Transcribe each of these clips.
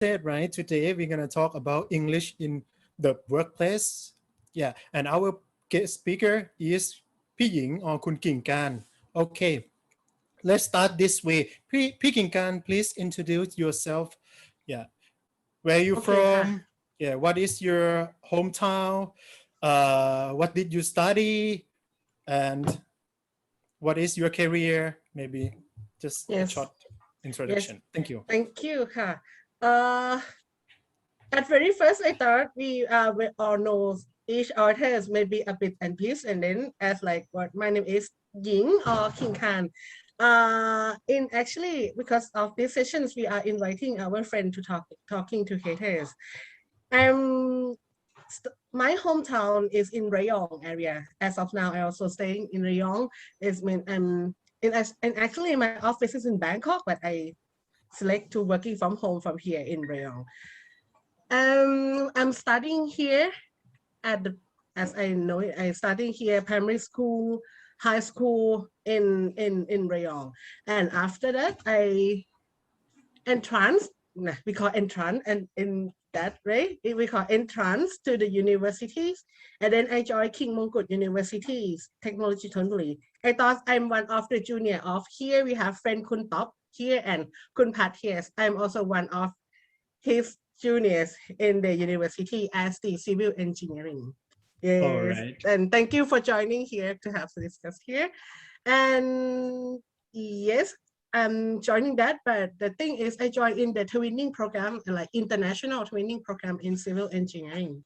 said, right, today we're going to talk about English in the workplace. Yeah, and our guest speaker is พี่หญิง or คุณกิ่งการ. Okay, let's start this way. พี่กิ่งการ, please introduce yourself. Yeah, where are you โอเคค่ะ from? Yeah, what is your hometown? What did you study? And what is your career? Maybe just a yes short yes introduction. Thank you. thank you ค่ะ at very first I thought we all know each authors maybe a bit and piece and then as like what my name is Ying or King Khan in actually because of these sessions we are inviting our friend to talking to haters. I'm my hometown is in Rayong area. As of now, I also staying in Rayong. Is mean and actually my office is in Bangkok, but I select to working from home from here in Rayong. I'm studying here at the as I know it, I studying here primary school, high school in Rayong, and after that I entrance, we call entrance, and in that way we call entrance to the universities. And then I joined King Mongkut University's technology totally. I thought I'm one of the junior of here. We have friend Kun Top here and Kun Pat here. I'm also one of his juniors in the university as the civil engineering. All Yes, right. and thank you for joining here to have to discuss here. And yes, I'm joining that, but the thing is I joined in the twinning program, like international twinning program in civil engineering.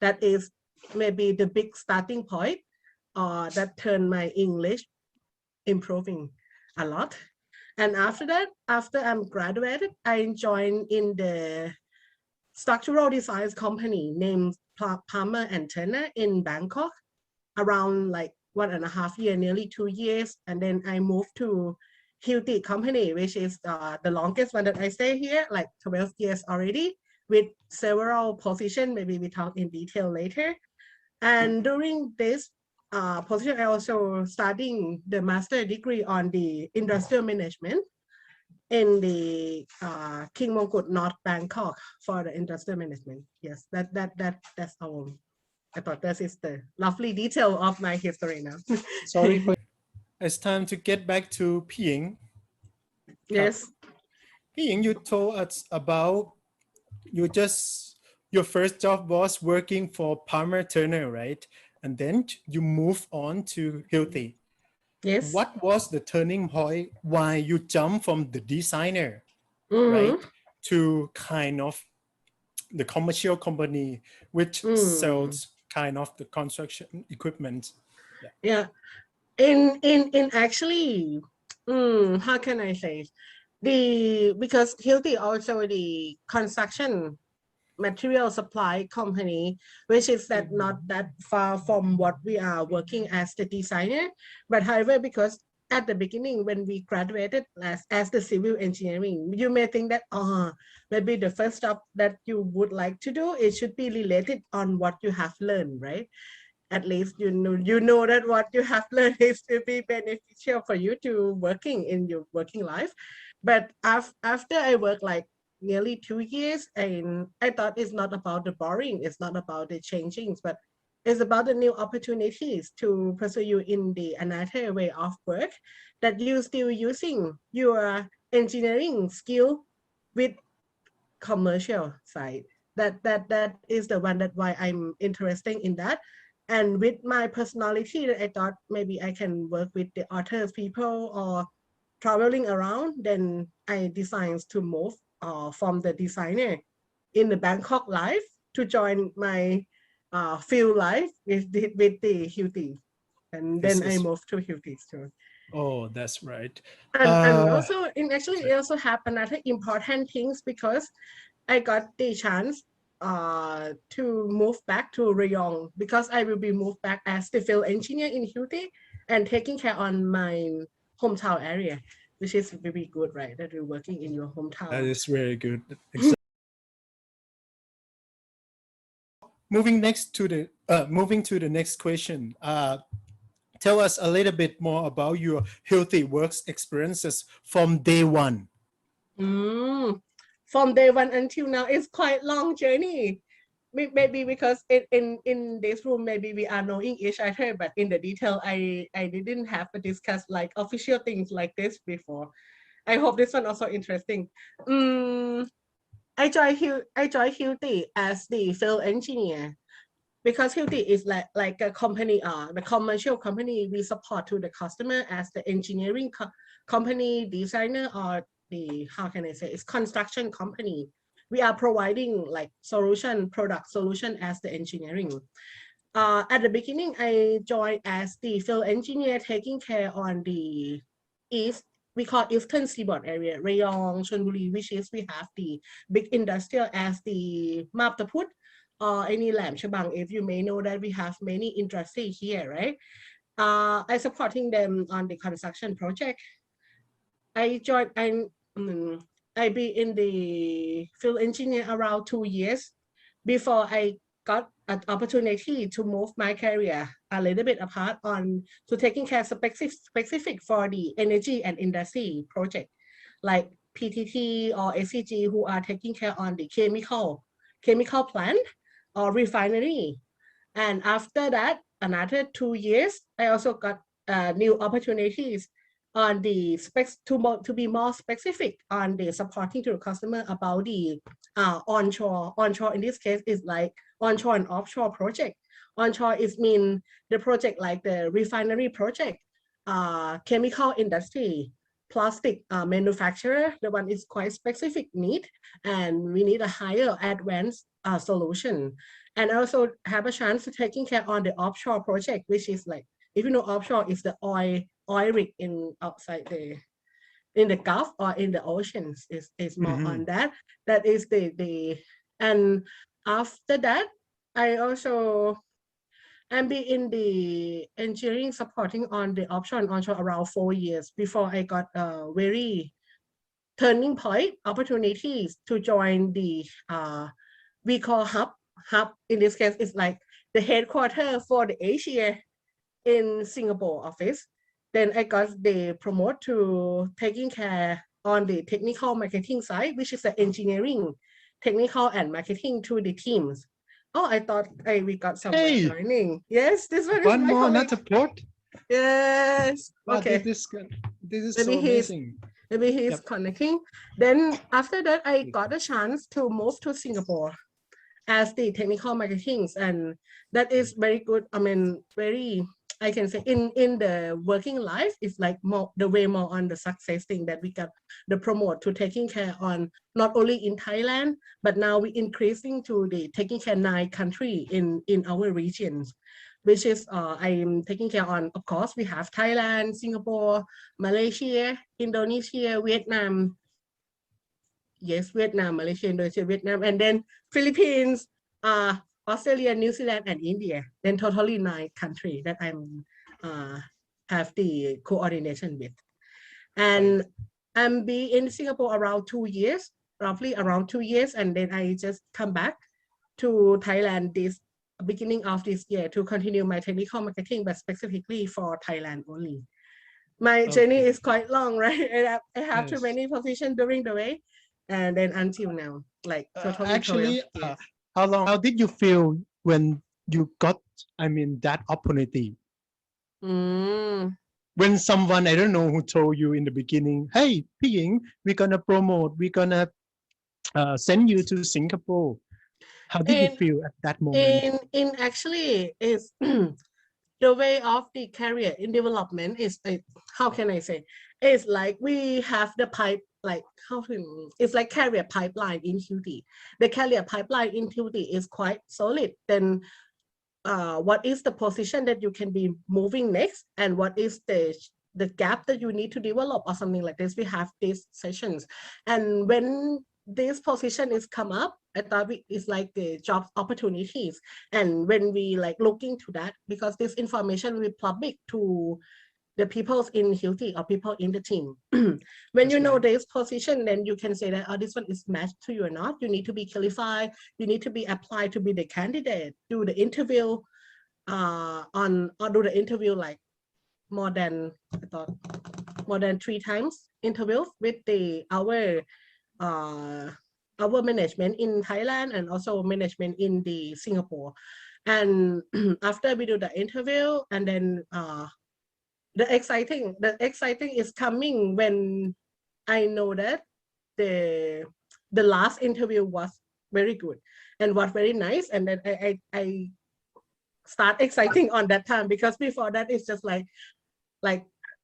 That is maybe the big starting point that turned my English improving a lot. And after that, after I'm graduated, I joined in the structural design company named Palmer and Turner in Bangkok around like 1.5 years, nearly 2 years. And then I moved to Hilti company, which is the longest one that I stay here, like 12 years already, with several positions. Maybe we talk in detail later. And during this position, I also studying the master degree on the industrial management in the King Mongkut North Bangkok for the industrial management. Yes, that's all. I thought that is the lovely detail of my history now. Sorry for it's time to get back to พี่หญิง. Yes. พี่หญิง, you told us about your first job was working for Palmer Turner, right? And then you move on to Hilti. Yes. What was the turning point why you jump from the designer, Mm-hmm. right, to kind of the commercial company which sells kind of the construction equipment? Yeah. In actually, how can I say because Hilti also the construction material supply company, which is that not that far from what we are working as the designer. But however, because at the beginning when we graduated as the civil engineering, you may think that maybe the first job that you would like to do, it should be related on what you have learned, right? At least you know that what you have learned is to be beneficial for you to working in your working life. But after I worked like nearly 2 years, and I thought it's not about the boring, it's not about the changings, but it's about the new opportunities to pursue you in the another way of work, that you still using your engineering skill with commercial side. That is the one that why I'm interested in that. And with my personality, I thought maybe I can work with the authors people or traveling around. Then I decided to move from the designer in the Bangkok life to join my field life with the Hilti. And then I moved to Hilti too. Oh, that's right. And also actually it also have another important things because I got the chance to move back to Rayong, because I will be moved back as the field engineer in Hilti and taking care on my hometown area, which is very good, right? That you're working in your hometown. That is very good. Moving to the next question. Tell us a little bit more about your Hilti works experiences from day one. from day one until now, it's quite long journey. Maybe because in this room, maybe we are knowing each other, but in the detail, I didn't have to discuss like official things like this before. I hope this one also interesting. I joined Hilti as the field engineer because Hilti is like a company, the commercial company we support to the customer as the engineering company, designer, or the, how can I say, it's construction company. We are providing like product solution as the engineering. At the beginning, I joined as the field engineer taking care on the east, we call Eastern Seaboard area, Rayong, Chonburi, which is we have the big industrial as the Map Taput or any Lam Chabang. If you may know that we have many industry here, right? I supporting them on the construction project. I joined, I be in the field engineer around 2 years before I got an opportunity to move my career a little bit apart on to taking care specific for the energy and industry project like PTT or SCG who are taking care on the chemical plant or refinery. And after that, another 2 years, I also got new opportunities on the specs to be more specific on the supporting to the customer about the onshore in this case is like onshore and offshore project. Onshore is mean the project like the refinery project, chemical industry, plastic manufacturer. The one is quite specific need, and we need a higher advanced solution. And also have a chance to taking care on the offshore project, which is like, if you know offshore is the oil rig in outside in the Gulf or in the oceans is more on that. That is the and after that, I also am be in the engineering supporting on the offshore and onshore around 4 years before I got a very turning point opportunities to join the we call hub in this case is like the headquarter for the Asia in Singapore office. Then I got the promote to taking care on the technical marketing side, which is the engineering, technical and marketing to the teams. Oh, I thought we got someone joining. Yes, this one is One my more, colleague. not support. Yes. Wow, Okay. this is Maybe so amazing. Maybe he's connecting. Then after that, I got a chance to move to Singapore as the technical marketing, and that is very good. I mean, very, I can say in the working life, it's like more the way more on the success thing that we got the promote to taking care on not only in Thailand, but now we increasing to the taking care 9 country in our regions, which is I'm taking care on, of course, we have Thailand, Singapore, Malaysia, Indonesia, Vietnam. Yes, Vietnam, Malaysia, Indonesia, Vietnam, and then Philippines, Australia, New Zealand, and India. Then totally 9 countries that I'm have the coordination with. And I'm be in Singapore around 2 years, roughly around 2 years, and then I just come back to Thailand this beginning of this year to continue my technical marketing, but specifically for Thailand only. My journey is quite long, right? I have too many positions during the way. And then until now, like totally actually, how did you feel when you got, I mean, that opportunity? When someone, I don't know who told you in the beginning, hey, Piying, we're gonna promote, we're gonna send you to Singapore. How did you feel at that moment? In actually is the way of the career in development is how can I say? It's like we have the pipe, like it's like career pipeline in Hilti. The career pipeline in Hilti is quite solid. Then what is the position that you can be moving next, and what is the gap that you need to develop or something like this. We have these sessions, and when this position is come up, I thought it's like the job opportunities. And when we like looking to that, because this information will public to the people in Hilti or people in the team. When you know this position, then you can say that, oh, this one is matched to you or not. You need to be qualified. You need to be applied to be the candidate. Do the interview or do the interview like more than 3 times interviews with our our management in Thailand and also management in the Singapore. And after we do the interview, and then the exciting is coming when I know that the last interview was very good and was very nice, and then I start exciting on that time, because before that it's just like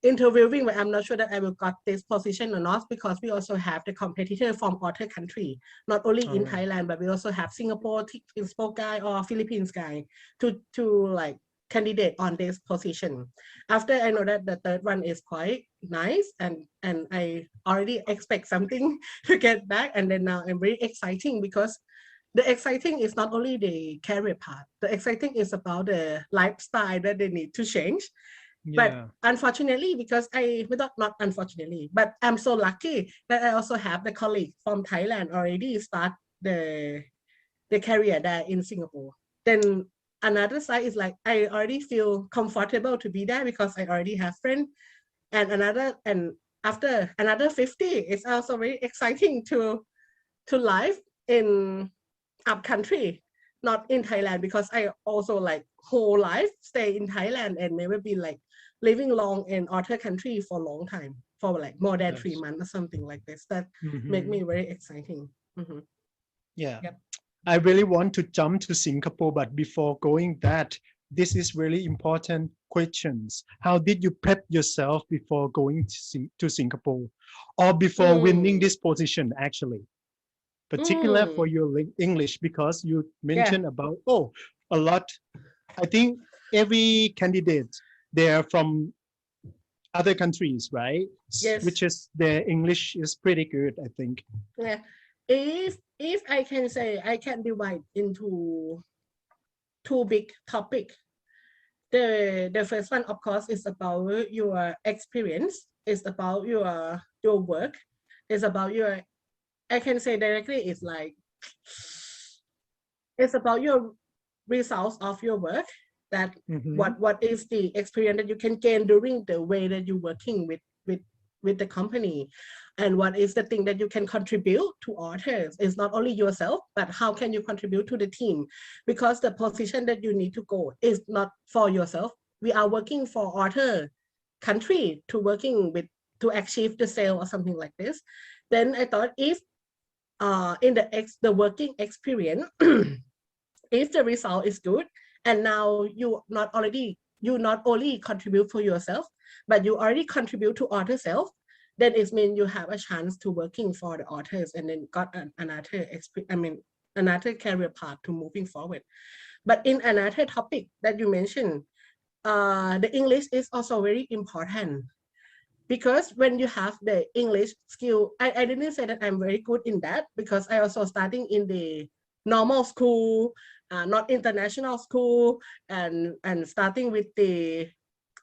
interviewing where I'm not sure that I will got this position or not, because we also have the competitor from other country, not only in Alright. Thailand, but we also have Singapore inspo guy or Philippines guy to like candidate on this position. After I know that the third one is quite nice, and I already expect something to get back, and then now I'm very exciting, because the exciting is not only the career part, the exciting is about the lifestyle that they need to change. But Yeah. unfortunately, because not unfortunately, but I'm so lucky that I also have the colleague from Thailand already start the career there in Singapore. Then another side is like I already feel comfortable to be there because I already have friends. And after another 50, it's also very exciting to live in up country, not in Thailand, because I also like whole life stay in Thailand and never been like living long in other country for a long time, for like more than 3 Yes. months or something like this. That make Mhm. me very exciting. Mhm. Yeah. Yep. I really want to jump to Singapore, but before going that, this is really important questions. How did you prep yourself before going to Singapore, or before winning Mm. this position actually? Particular for Mm. your English, because you Yeah. mentioned about a lot. I think every candidate they're from other countries, right? Yes. Which is their English is pretty good, I think. Yeah. If I can say, I can divide into two big topic. The first one, of course, is about your experience. It's about your work. It's about your, I can say directly, it's like it's about your results of your work, that Mhm. what is the experience that you can gain during the way that you're working with the company, and what is the thing that you can contribute to others. It's not only yourself, but how can you contribute to the team, because the position that you need to go is not for yourself. We are working for other country to working with to achieve the sale or something like this. Then I thought, if in the working experience, if the result is good, and now you not only contribute for yourself, but you already contribute to other self, then it means you have a chance to working for the authors, and then got another career path to moving forward. But in another topic that you mentioned, the English is also very important, because when you have the English skill, I didn't say that I'm very good in that, because I also starting in the normal school, not international school, and starting with the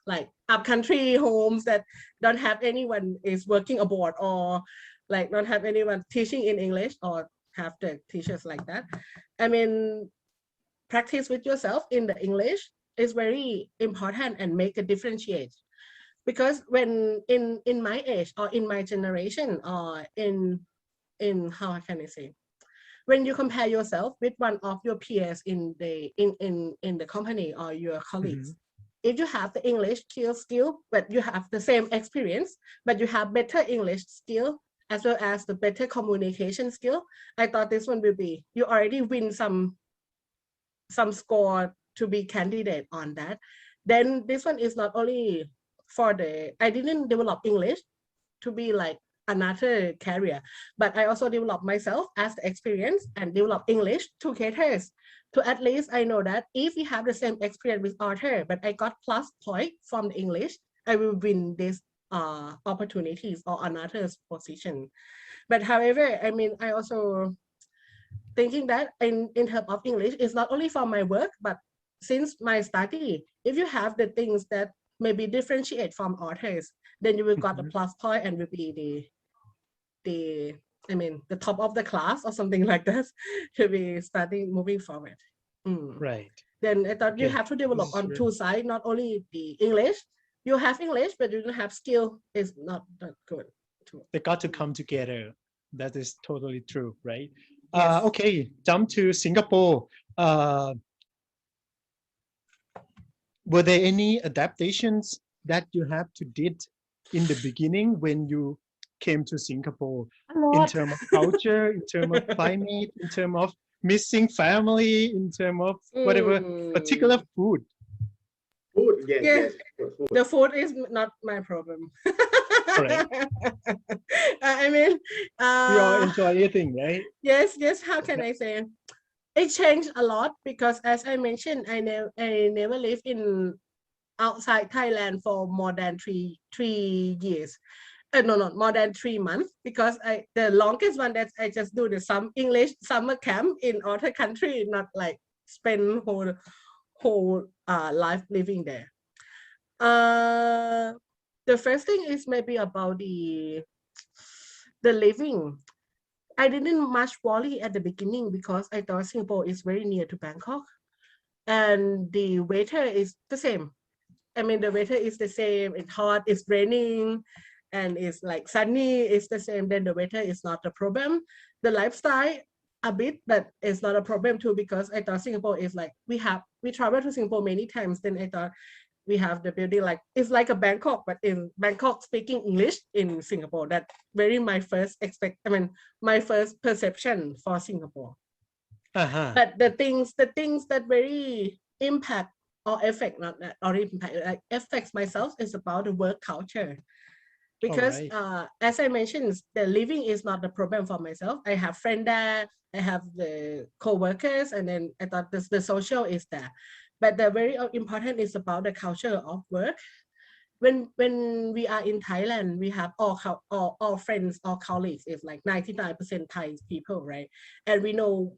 like upcountry homes that don't have anyone is working abroad, or like not have anyone teaching in English, or have the teachers like that. I mean, practice with yourself in the English is very important and make a differentiate, because when in my age or in my generation, or in how can I say, when you compare yourself with one of your peers in the company or your colleagues, Mhm. if you have the English skill, but you have the same experience, but you have better English skill as well as the better communication skill, I thought this one will be, you already win some score to be candidate on that. Then this one is not only for the, I didn't develop English to be like another career, but I also develop myself as the experience and develop English to caterers. To at least I know that if we have the same experience with Arthur, but I got plus point from the English, I will win this opportunities or another position. But however, I mean, I also thinking that in terms of English, it's not only for my work, but since my study, if you have the things that maybe differentiate from others, then you will got a Mhm. plus point and will be the I mean the top of the class or something like that to be studying moving forward. Mm. Right. Then I thought you Okay. have to This develop is on two sides, not only the English. You have English, but you don't have skill. Is not that good. Too. they got to come together. That is totally true, right? Yes. Okay, jump to Singapore. Were there any adaptations that you have to did in the beginning when you came to Singapore A in lot. terms of culture, in terms of climate, in terms of missing family, in terms of whatever particular Mm. food? Food, yes, Yeah, yes, of course, food. the food is not my problem. Correct. I mean, We all enjoy eating, right? yes. How can I say? It changed a lot because, as I mentioned, I never lived in outside Thailand for more than three years. No, not more than 3 months because the longest one that I just do the some English summer camp in other country, not like spend whole life living there. Uh, the first thing is maybe about the living. I didn't much worry at the beginning because I thought Singapore is very near to Bangkok, and the weather is the same. I mean, the weather is the same. It's hot, it's raining, and it's like sunny. It's the same. Then the weather is not a problem. The lifestyle a bit, but it's not a problem too because I thought Singapore is like we traveled to Singapore many times. Then I thought we have the building like it's like a Bangkok, but in Bangkok speaking English in Singapore. That very my first my first perception for Singapore. Uh-huh. But the things that very impact or affect not that or impact like affects myself is about the work culture because right. as I mentioned, the living is not the problem for myself. I have friend there, I have the co-workers, and then I thought the social is there. But the very important is about the culture of work. When we are in Thailand, we have all friends, all colleagues is like 99% Thai people, right? And we know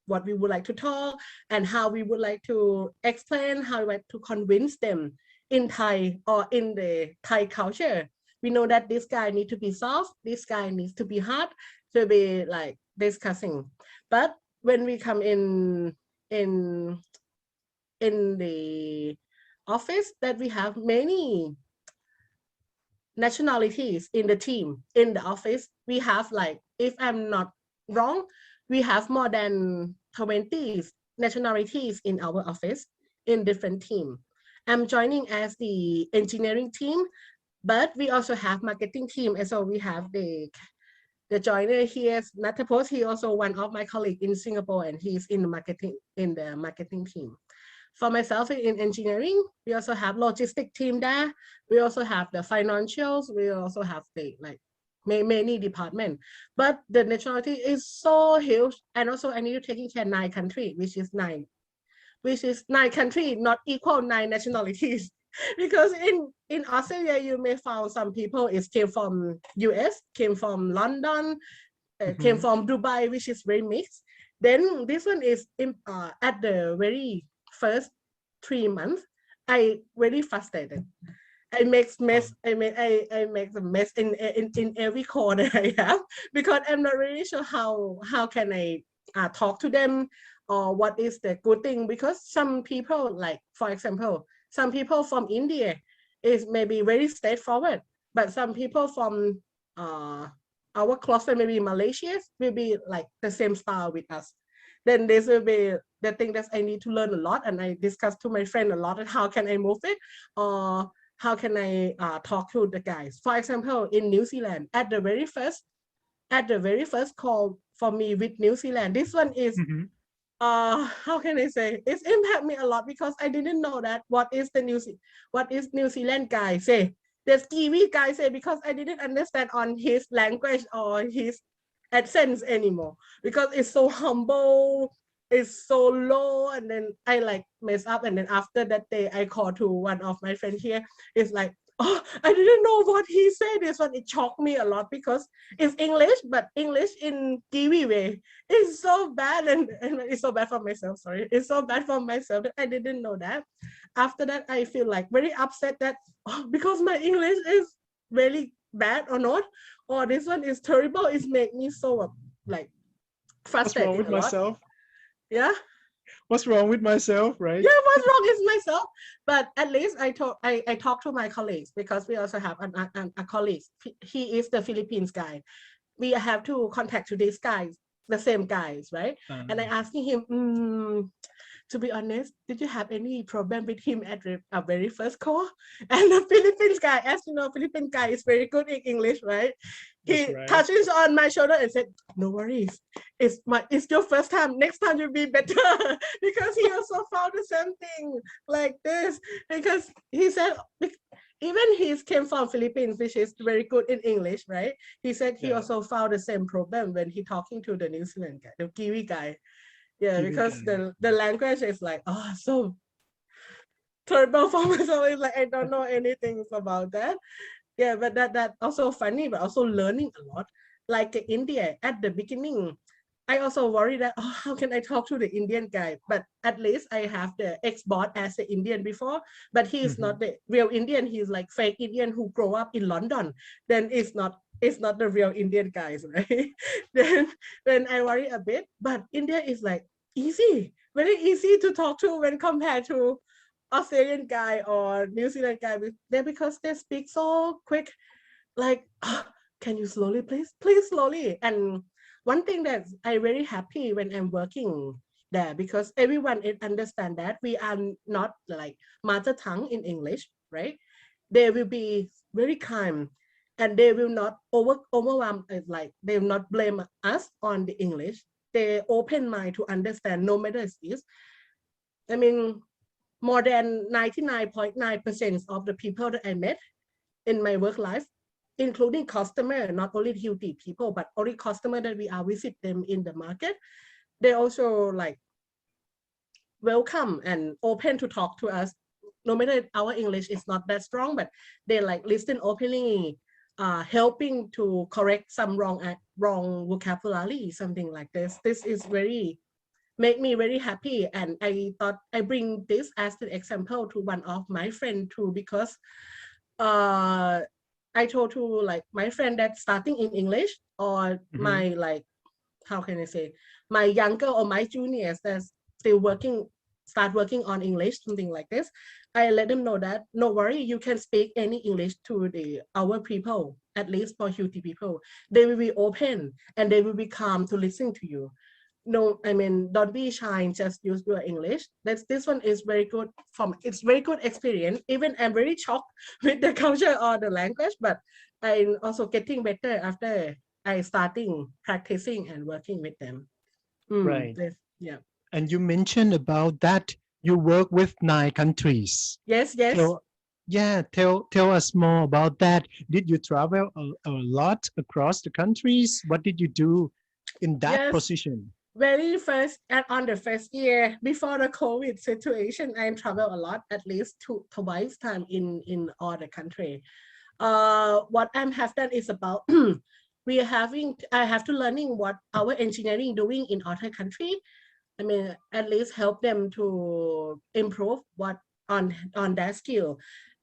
what we would like to talk and how we would like to explain, how we like to convince them in Thai or in the Thai culture. We know that this guy needs to be soft, this guy needs to be hard, to be like discussing. But when we come in the office, that we have many nationalities in the team in the office. We have like, if I'm not wrong, we have more than 20 nationalities in our office in different team. I'm joining as the engineering team, but we also have marketing team, and so we have the joiner here, Natapos. He also one of my colleagues in Singapore, and he's in the marketing team. For myself in engineering, we also have logistic team there. We also have the financials. We also have the like many department. But the nationality is so huge, and also I need to take care 9 countries, which is 9 countries, not equal 9 nationalities. Because in Australia, you may find some people is came from US, came from London, came from Dubai, which is very mixed. Then this one is at the very first 3 months, I very frustrated. I make mess. I make a mess in every corner I have because I'm not really sure how can I talk to them or what is the good thing, because some people, like for example, some people from India is maybe very straightforward, but some people from our cluster, maybe Malaysia, will be like the same style with us. Then this will be the thing that I need to learn a lot, and I discuss to my friend a lot and how can I move it, or how can I talk to the guys. For example, in New Zealand, at the very first call for me with New Zealand, this one is how can I say, it's impact me a lot because I didn't know that what is New Zealand guy say, the Kiwi guy say, because I didn't understand on his language or his accents anymore, because it's so humble, it's so low, and then I like mess up, and then after that day I called to one of my friends here. It's like, oh, I didn't know what he said. This one, it shocked me a lot because it's English, but English in Kiwi way. It's so bad, and it's so bad for myself. Sorry, it's so bad for myself that I didn't know that. After that, I feel like very upset that because my English is really bad or not, or this one is terrible. It's make me so like What's wrong frustrated with a lot. myself? Yeah. What's wrong with myself, right? Yeah, what's wrong is myself. But at least I talk to my colleagues, because we also have a colleague. He is the Philippines guy. we have to contact to these guys, the same guys, right? And I asking him, to be honest, did you have any problem with him at the very first call? And the Philippines guy, as you know, Philippine guy is very good in English, right? That's He right. touches on my shoulder and said, "No worries, it's your first time. Next time you'll be better." Because he also found the same thing like this. Because he said, even he came from Philippines, which is very good in English, right? He said he Yeah. also found the same problem when he talking to the New Zealand guy, the Kiwi guy. Yeah, Kiwi because guy. the language is like, oh, so terrible for myself. It's like I don't know anything about that. Yeah, but that also funny, but also learning a lot. Like India at the beginning, I also worry that, oh, how can I talk to the Indian guy? But at least I have the ex-boss as the Indian before, but he is not the real Indian. He's like fake Indian who grow up in London. Then it's not the real Indian guys, right? then I worry a bit. But India is like easy, very easy to talk to when compared to Australian guy or New Zealand guy. They because they speak so quick, like, can you slowly, please slowly. And one thing that I very happy when I'm working there, because everyone understand that we are not like mother tongue in English, right? They will be very kind, and they will not overwhelm, like they will not blame us on the English. They open mind to understand no matter this. I mean, more than 99.9% of the people that I met in my work life, including customer, not only Hilti people, but only customer that we are visit them in the market, they also like welcome and open to talk to us. No matter our English is not that strong, but they like listen openly, helping to correct some wrong vocabulary, something like this. This is very make me very happy, and I thought I bring this as an example to one of my friend too, because I told to like my friend that starting in English, or my like, how can I say, my younger or my juniors that's still start working on English, something like this. I let them know that no worry, you can speak any English to our people, at least for Hilti people. They will be open and they will be calm to listen to you. No, I mean, don't be shy, just use your English. This one is very good it's very good experience. Even I'm very shocked with the culture or the language, but I'm also getting better after I starting practicing and working with them. Right. Yeah. And you mentioned about that you work with 9 countries. Yes. Tell us more about that. Did you travel a lot across the countries? What did you do in that Yes. position? Very first and on the first year before the COVID situation, I travel a lot, at least twice time in all the country. What I have done is about I have to learning what our engineering doing in other country. I mean, at least help them to improve what on their skill,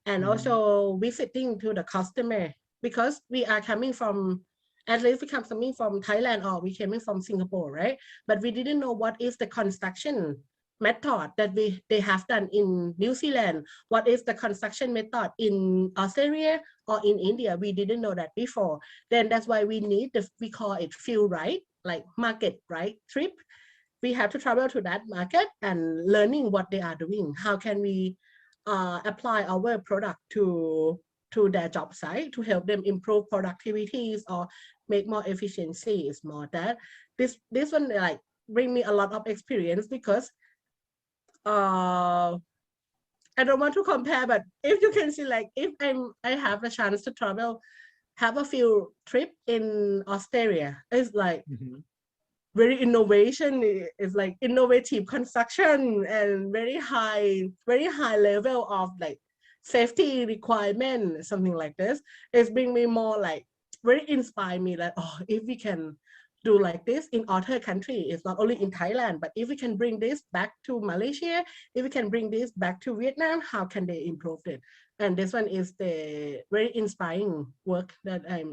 and also visiting to the customer, because we are coming from, at least we coming from Thailand or we coming from Singapore, right? But we didn't know what is the construction method that they have done in New Zealand. What is the construction method in Australia or in India? We didn't know that before. Then that's why we need we call it field right, like market right trip. We have to travel to that market and learning what they are doing. How can we apply our product to their job site to help them improve productivities or make more efficiencies, more that this one like bring me a lot of experience, because I don't want to compare, but if you can see, like if I have a chance to travel, have a few trip in Australia, it's like very innovation. It's like innovative construction and very high level of like safety requirement, something like this. It's bring me more like very inspire me that, oh, if we can do like this in other country, it's not only in Thailand, but if we can bring this back to Malaysia, if we can bring this back to Vietnam, how can they improve it? And this one is the very inspiring work that I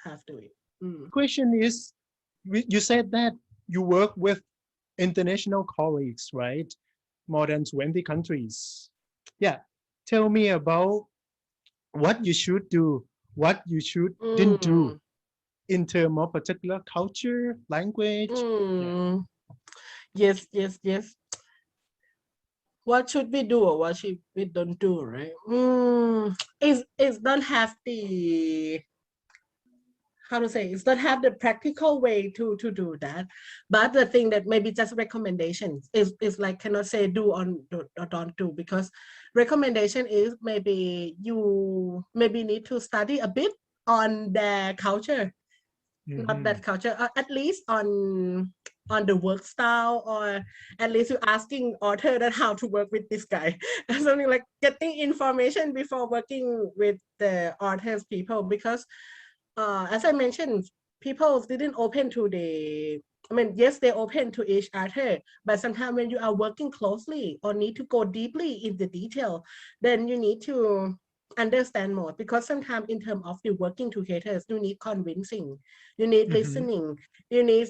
have doing. Question is, you said that you work with international colleagues, right? More than 20 countries. Yeah. Tell me about what you should do, what you didn't do in terms of particular culture, language. Mm. Yes, yes, yes. What should we do or what should we don't do, right? Is don't have the, how to say, it's not have the practical way to do that, but the thing that maybe just recommendations is like cannot say do or don't do, because recommendation is maybe you maybe need to study a bit on their culture, not Mhm. that culture, at least on the work style, or at least you asking author that how to work with this guy something like getting information before working with the authors people, because as I mentioned, people didn't open to the, I mean, yes, they open to each other, but sometimes when you are working closely or need to go deeply in the detail, then you need to understand more, because sometimes in terms of the working together, you need convincing, you need Mhm. listening, you need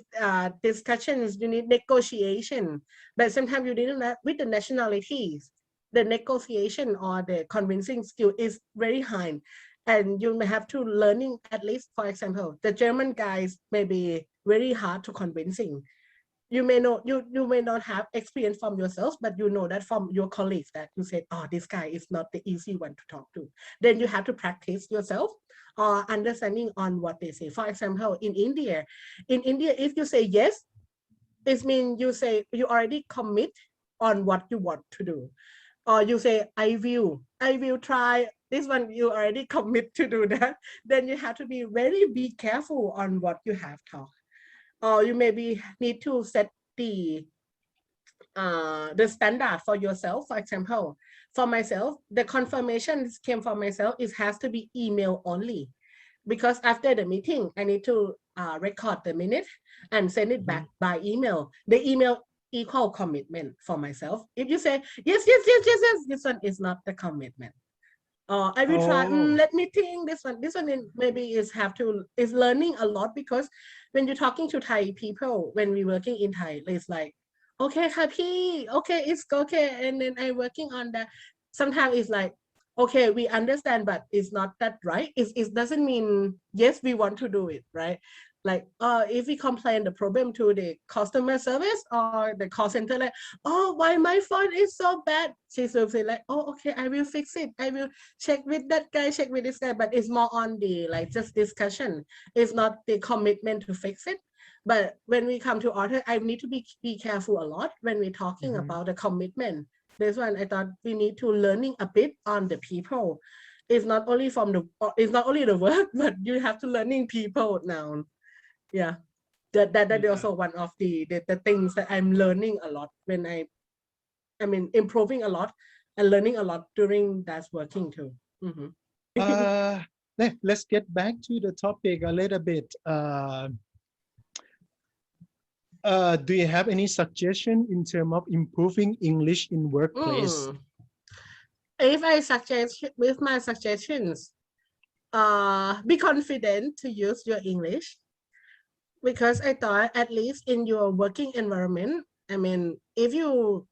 discussions, you need negotiation. But sometimes you didn't with the nationalities, the negotiation or the convincing skill is very high, and you may have to learning, at least for example, the German guys may be very hard to convincing. You may know, you may not have experience from yourself, but you know that from your colleagues that you said, oh, this guy is not the easy one to talk to. Then you have to practice yourself or understanding on what they say. For example, in India, if you say yes, it means you say you already commit on what you want to do, or you say I will try this one, you already commit to do that. Then you have to be careful on what you have talked, or you maybe need to set the standard for yourself. For example, for myself, the confirmation came from myself, it has to be email only, because after the meeting I need to record the minute and send it back by email. The email equal commitment for myself. If you say yes, yes, yes, yes, yes, this one is not the commitment. I will try. Oh. Let me think. This one maybe is learning a lot, because when you're talking to Thai people, when we working in Thai, it's like, okay, happy, okay, it's okay, and then I working on that. Sometimes it's like, okay, we understand, but it's not that right. It doesn't mean yes, we want to do it, right? Like, if we complain the problem to the customer service or the call center, like, oh, why my phone is so bad? She will say like, oh, okay, I will fix it. I will check with that guy, check with this guy, but it's more on the like just discussion. It's not the commitment to fix it. But when we come to order, I need to be careful a lot when we're talking about the commitment. This one, I thought we need to learning a bit on the people. It's not only it's not only the work, but you have to learning people now. Yeah, that is Yeah. also one of the things that I'm learning a lot when I mean improving a lot and learning a lot during that working too. Mhm. Let's get back to the topic a little bit. Do you have any suggestion in terms of improving English in workplace? If I suggest with my suggestions, be confident to use your English, because I thought at least in your working environment, I mean, if you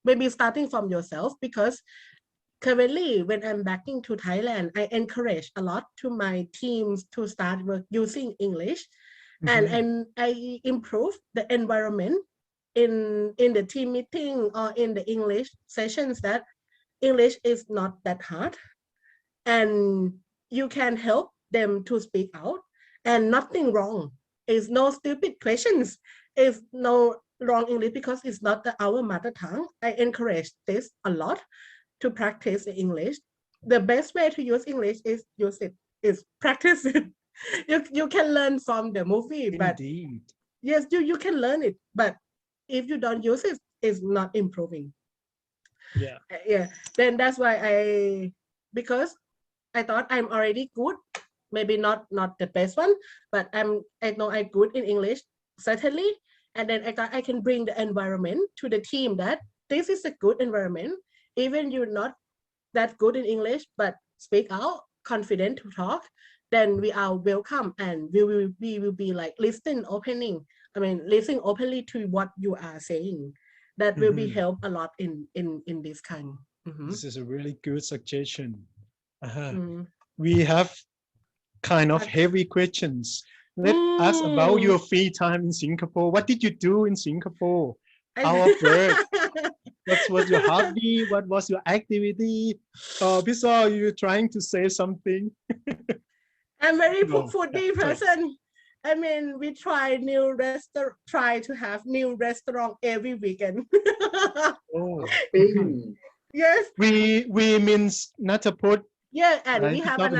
maybe starting from yourself, because currently when I'm backing to Thailand, I encourage a lot to my teams to start work using English, and I improve the environment in the team meeting or in the English sessions, that English is not that hard, and you can help them to speak out, and nothing wrong. It's no stupid questions. It's no wrong English, because it's not our mother tongue. I encourage this a lot to practice English. The best way to use English is use it, is practice it. You can learn from the movie, but Indeed. yes, you can learn it, but if you don't use it, it's not improving. Yeah. Yeah, then that's why because I thought I'm already good, maybe not the best one, but I know I'm good in English, certainly. And then I thought I can bring the environment to the team, that this is a good environment, even you're not that good in English, but speak out, confident to talk, then we are welcome, and we will be like listening openly to what you are saying. That will be help a lot in this kind. This is a really good suggestion. Mm. We have kind of heavy questions. Let us about your free time in Singapore. What did you do in Singapore? Out of work. What was your hobby? What was your activity? Before you trying to say something? I'm very No, foodie sorry. person. I mean, we try to have new restaurant every weekend. Oh, Ping. Yes, we means not to put yeah, and we Right, have top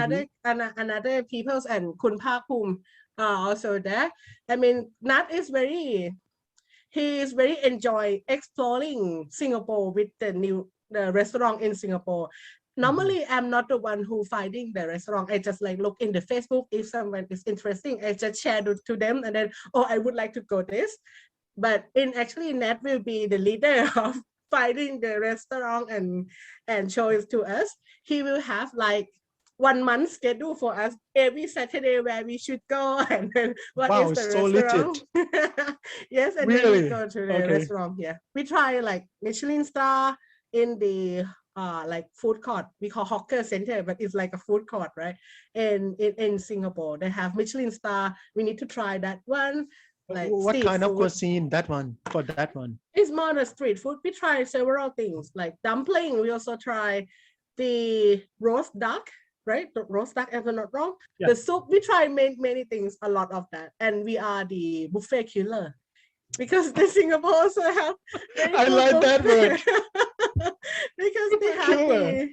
and another peoples and Kun Phakpum also there. I mean, Nat is he is very enjoy exploring Singapore with the restaurant in Singapore. Normally, I'm not the one who finding the restaurant. I just like look in the Facebook. If someone is interesting, I just share to them, and then I would like to go this. But actually, Nat will be the leader of finding the restaurant and show it to us. He will have like 1 month schedule for us every Saturday where we should go and then what Wow, is the so legit. restaurant. Yes, and then Really? we go to the Okay. restaurant. Yeah, we try like Michelin star in the like food court. We call hawker center, but it's like a food court, right? And in Singapore, they have Michelin star. We need to try that one. Like What street kind of food. cuisine that one for that one? It's more the street food. We try several things like dumpling. We also try the roast duck, right? The roast duck, if I'm not wrong. Yeah. The soup. We try many things, a lot of that, and we are the buffet killer because the Singapore also have. Very I good like that word. because they Buffet have killer.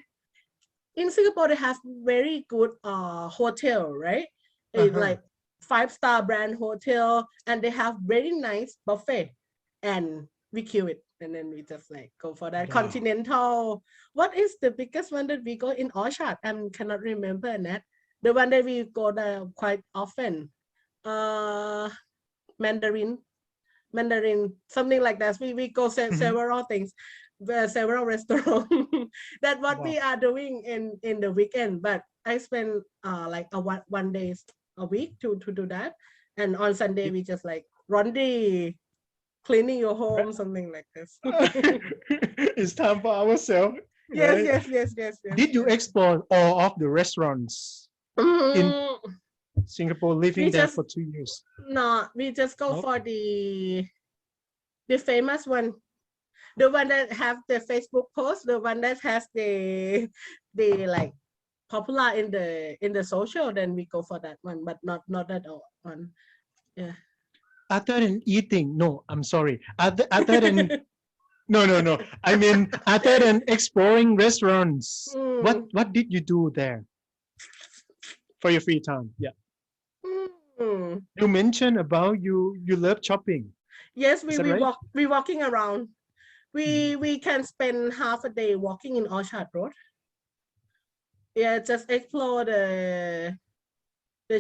in Singapore they have very good hotel, right? It's like 5-star brand hotel, and they have very nice buffet, and we queue it, and then we just like go for that. Wow. Continental. What is the biggest one that we go in Orchard? I cannot remember that. The one that we go there quite often. Mandarin, something like that. We go several things, several restaurants. That's what we are doing in the weekend. But I spend like one day a week to do that, and on Sunday we just like laundry, cleaning your home, something like this. It's time for ourselves. Yes. Did you explore all of the restaurants in Singapore, living We there just- for 2 years? No, we just go Nope. for the famous one, the one that have the Facebook post, the one that has the like popular in the social. Then we go for that one, but not that one. Yeah. Other than eating, no, I'm sorry. Other than no. I mean, other than exploring restaurants, what did you do there for your free time? Yeah, Mm. you mentioned about you love shopping. Yes, Is that right? we walking around. We can spend half a day walking in Orchard Road. Yeah, just explore the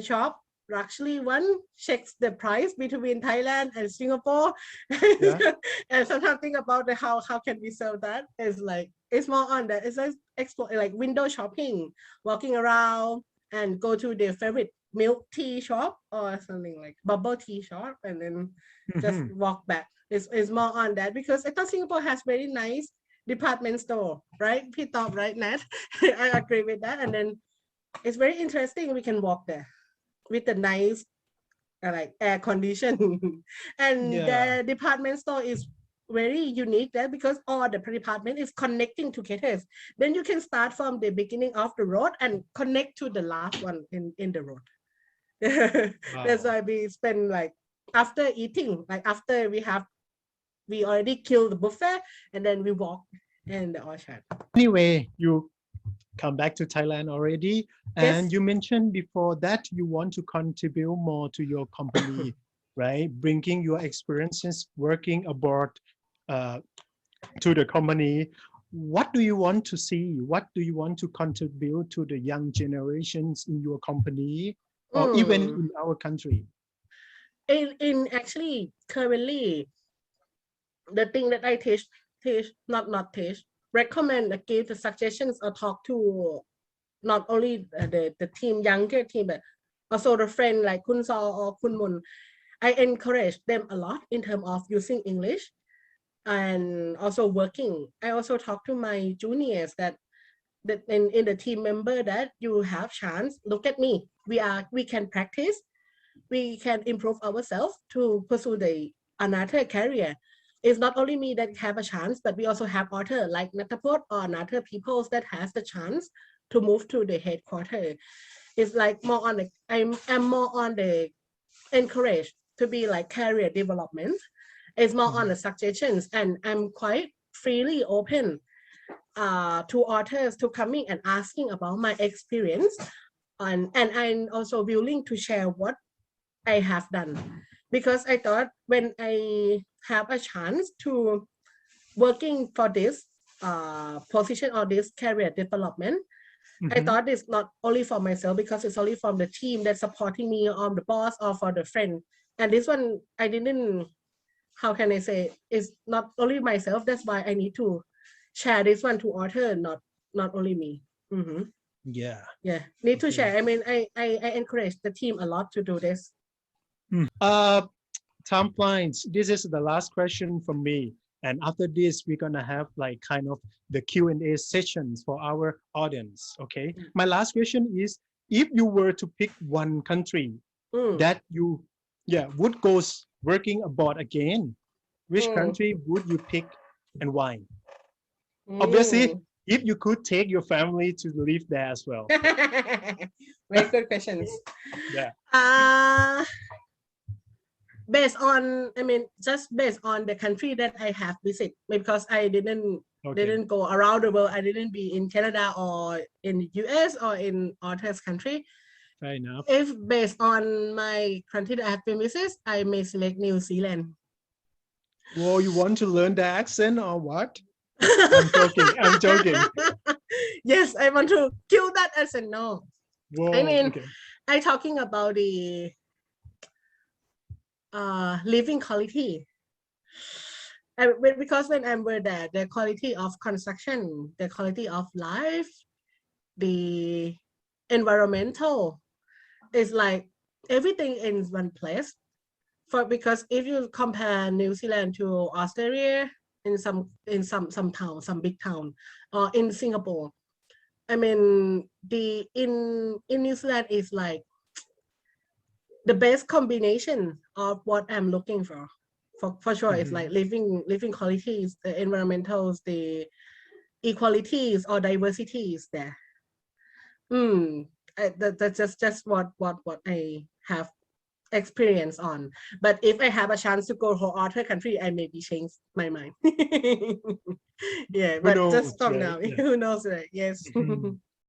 shop. Actually, one checks the price between Thailand and Singapore, Yeah. and sometimes think about how can we sell that. It's like it's more on that. It's like explore like window shopping, walking around and go to their favorite milk tea shop or something like bubble tea shop, and then just Mhm. walk back. It's more on that because I thought Singapore has very nice department store, right? P-top, right, Nat? I agree with that. And then it's very interesting. We can walk there with the nice like air condition. And Yeah. the department store is very unique there because all the department is connecting together. Then you can start from the beginning of the road and connect to the last one in the road. That's Wow. why we spend like after eating, like after we already killed the buffet, and then we walk in the orchard. Anyway, you come back to Thailand already, and Yes. you mentioned before that you want to contribute more to your company, right? Bringing your experiences working abroad to the company. What do you want to see? What do you want to contribute to the young generations in your company or even in our country? In actually currently the thing that I teach not teach, recommend, give the suggestions or talk to not only the team, younger team, but also the friend like Kun Saw or Kun Mun. I encourage them a lot in terms of using English and also working. I also talk to my juniors that in the team member that you have chance, look at me. We can practice. we can improve ourselves to pursue the another career. It's not only me that have a chance, but we also have author like Natapot or another people that has the chance to move to the headquarters. It's like more on the I'm more on the encouraged to be like career development. It's more on the suggestions, and I'm quite freely open to authors to coming and asking about my experience, and I'm also willing to share what I have done, because I thought when I have a chance to working for this position or this career development, I thought it's not only for myself, because it's only from the team that's supporting me, or the boss, or for the friend. And this one, I didn't, how can I say, it's not only myself. That's why I need to share this one to author, not only me. Yeah. Yeah, need to Okay. share. I mean, I encourage the team a lot to do this. Time flies. This is the last question from me. And after this, we're gonna have like kind of the Q&A sessions for our audience, okay? My last question is, if you were to pick one country that you would go working abroad again, which country would you pick and why? Obviously, if you could take your family to live there as well. Very good questions. Yeah. Based on, I mean, just based on the country that I have visited, because I didn't go around the world. I didn't be in Canada or in the US or in other country. Fair enough. If based on my country that I have been visited, I may select New Zealand. Whoa, you want to learn the accent or what? I'm joking. I'm joking. Yes, I want to kill that accent. No. Whoa, I mean, okay. I talking about the living quality. Because when I'm there, the quality of construction, the quality of life, the environmental is like everything in one place. Because if you compare New Zealand to Australia, in some town, some big town, or in Singapore, I mean, in New Zealand is like the best combination of what I'm looking for. For sure, it's like living qualities, the environmentals, the equalities or diversities there. That's just what I have experience on. But if I have a chance to go to other country, I maybe change my mind. Yeah, but just from now, who knows, right? Yes.